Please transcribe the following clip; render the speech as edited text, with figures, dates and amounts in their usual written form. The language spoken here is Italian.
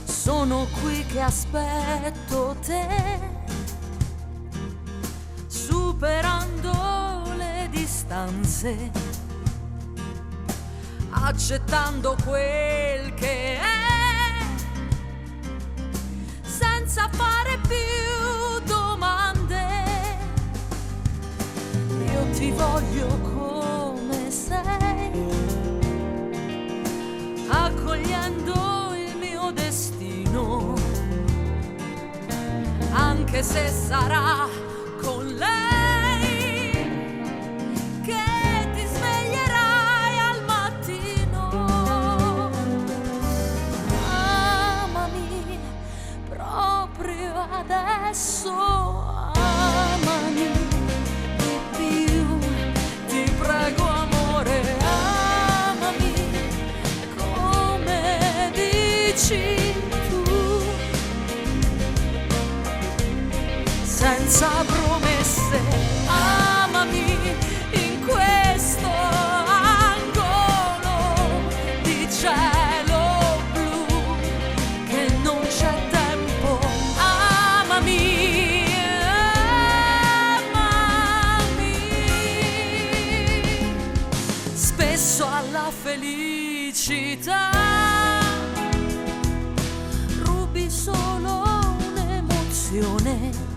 Sono qui che aspetto te, superando le distanze, accettando quel che è, senza fare più domande. Io ti voglio come sei, accogliendo il mio destino, anche se sarà con lei che ti sveglierai al mattino. Amami proprio adesso, amami di più, ti prego amore, amami come dici tu, senza promesse, amami in questo angolo di cielo blu che non c'è tempo, amami, amami. Spesso alla felicità rubi solo un'emozione,